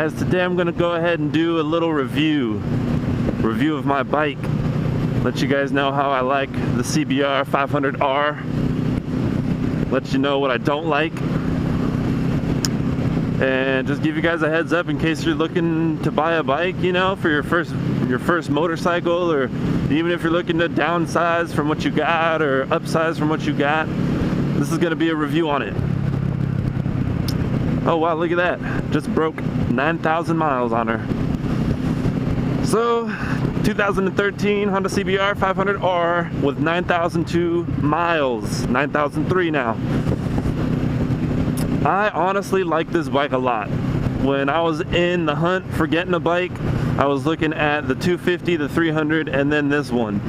guys, today I'm gonna go ahead and do a little review of my bike. Let you guys know how I like the CBR 500R. Let you know what I don't like. And just give you guys a heads up in case you're looking to buy a bike, you know, for your first motorcycle, or even if you're looking to downsize from what you got or upsize from what you got. This is gonna be a review on it. Oh wow, look at that. Just broke 9,000 miles on her. So, 2013 Honda CBR 500R with 9,002 miles. 9,003 now. I honestly like this bike a lot. When I was in the hunt for getting a bike, I was looking at the 250, the 300, and then this one.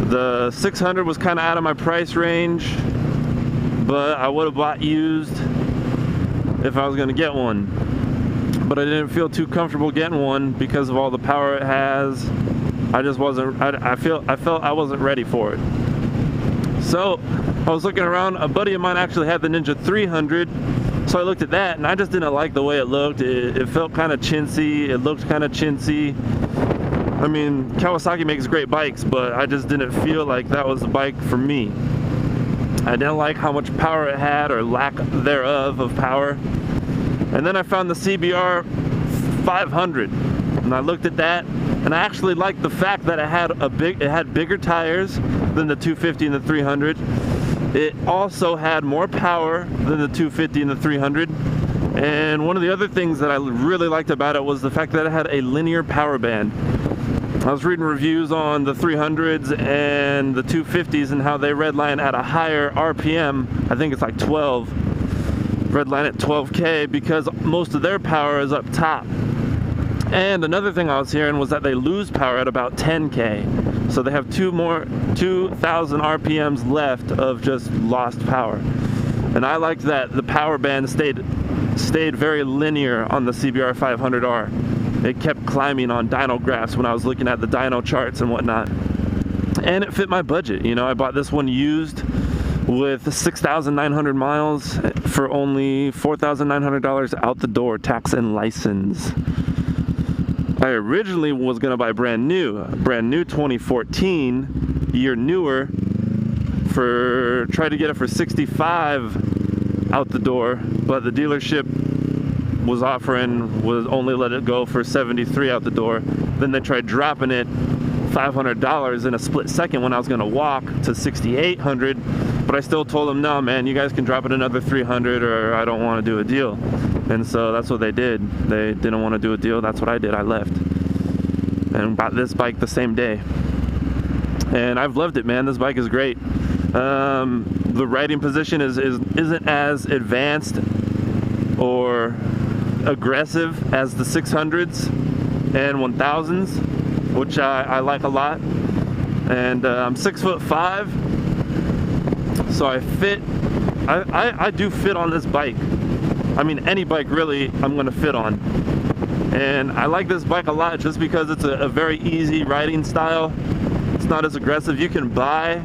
The 600 was kind of out of my price range, but I would have bought used if I was going to get one. But I didn't feel too comfortable getting one because of all the power it has. I just wasn't, I felt I wasn't ready for it. So I was looking around. A buddy of mine actually had the Ninja 300, so I looked at that and I just didn't like the way it looked. It felt kind of chintzy. It looked kind of chintzy. I mean, Kawasaki makes great bikes, but I just didn't feel like that was the bike for me. I didn't like how much power it had, or lack thereof of power. And then I found the CBR 500, and I looked at that, and I actually liked the fact that it had bigger tires than the 250 and the 300. It also had more power than the 250 and the 300. And one of the other things that I really liked about it was the fact that it had a linear power band. I was reading reviews on the 300s and the 250s and how they redline at a higher RPM. I think it's like 12. Redline at 12K because most of their power is up top. And another thing I was hearing was that they lose power at about 10K. So they have 2,000 RPMs left of just lost power. And I liked that the power band stayed very linear on the CBR 500R. It kept climbing on dyno graphs when I was looking at the dyno charts and whatnot. And it fit my budget. You know, I bought this one used with 6,900 miles for only $4,900 out the door, tax and license. I originally was gonna buy brand new 2014, year newer, tried to get it for 65 out the door, but the dealership was only let it go for 73 out the door. Then they tried dropping it $500 in a split second when I was gonna walk to 6,800, but I still told them, no man, you guys can drop it another 300 or I don't want to do a deal. And so that's what they did. They didn't want to do a deal. That's what I did. I left and bought this bike the same day, and I've loved it, man. This bike is great. The riding position isn't as advanced or aggressive as the 600s and 1000s, which I like a lot. And I'm 6'5", so I do fit on this bike. I mean, any bike really I'm gonna fit on. And I like this bike a lot just because it's a very easy riding style. It's not as aggressive. You can buy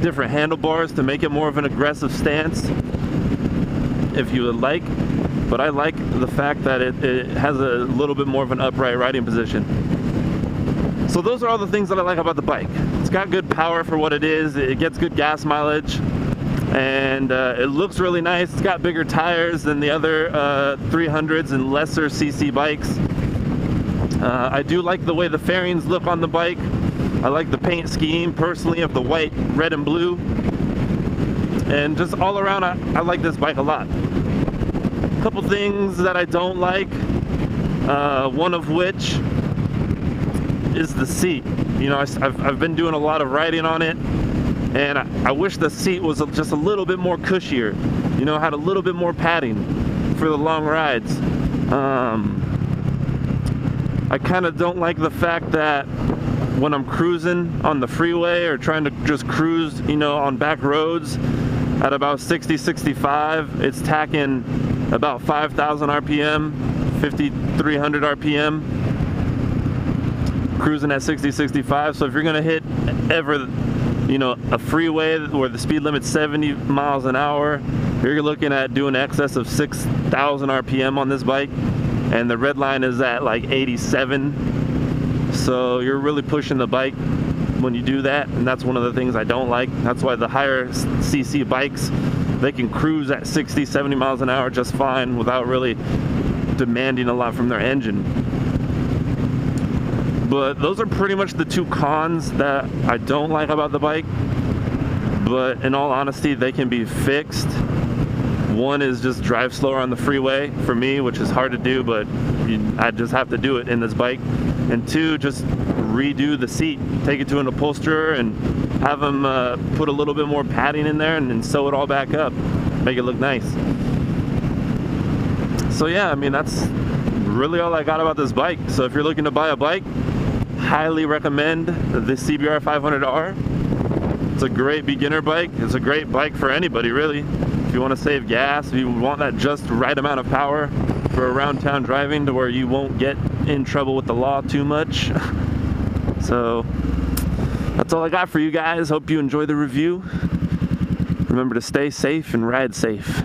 different handlebars to make it more of an aggressive stance if you would like. But I like the fact that it has a little bit more of an upright riding position. So those are all the things that I like about the bike. It's got good power for what it is. It gets good gas mileage. And it looks really nice. It's got bigger tires than the other 300s and lesser CC bikes. I do like the way the fairings look on the bike. I like the paint scheme personally of the white, red, and blue. And just all around, I like this bike a lot. A couple things that I don't like, one of which is the seat. You know, I've been doing a lot of riding on it, and I wish the seat was just a little bit more cushier, you know, had a little bit more padding for the long rides. I kind of don't like the fact that when I'm cruising on the freeway or trying to just cruise, you know, on back roads at about 60, 65, it's tacking about 5,000 RPM, 5,300 RPM, cruising at 60, 65. So if you're gonna hit you know, a freeway where the speed limit's 70 miles an hour, you're looking at doing excess of 6,000 RPM on this bike. and the red line is at like 87. So you're really pushing the bike when you do that, and that's one of the things I don't like. That's why the higher CC bikes, they can cruise at 60, 70 miles an hour just fine without really demanding a lot from their engine. But those are pretty much the two cons that I don't like about the bike. But in all honesty, they can be fixed. One is just drive slower on the freeway for me, which is hard to do, but I just have to do it in this bike. And two, just redo the seat, take it to an upholsterer and have them put a little bit more padding in there and then sew it all back up, make it look nice. So yeah, I mean, that's really all I got about this bike. So if you're looking to buy a bike, highly recommend the CBR 500R. It's a great beginner bike. It's a great bike for anybody, really. If you want to save gas, if you want that just right amount of power for around town driving to where you won't get in trouble with the law too much. So that's all I got for you guys. Hope you enjoy the review. Remember to stay safe and ride safe.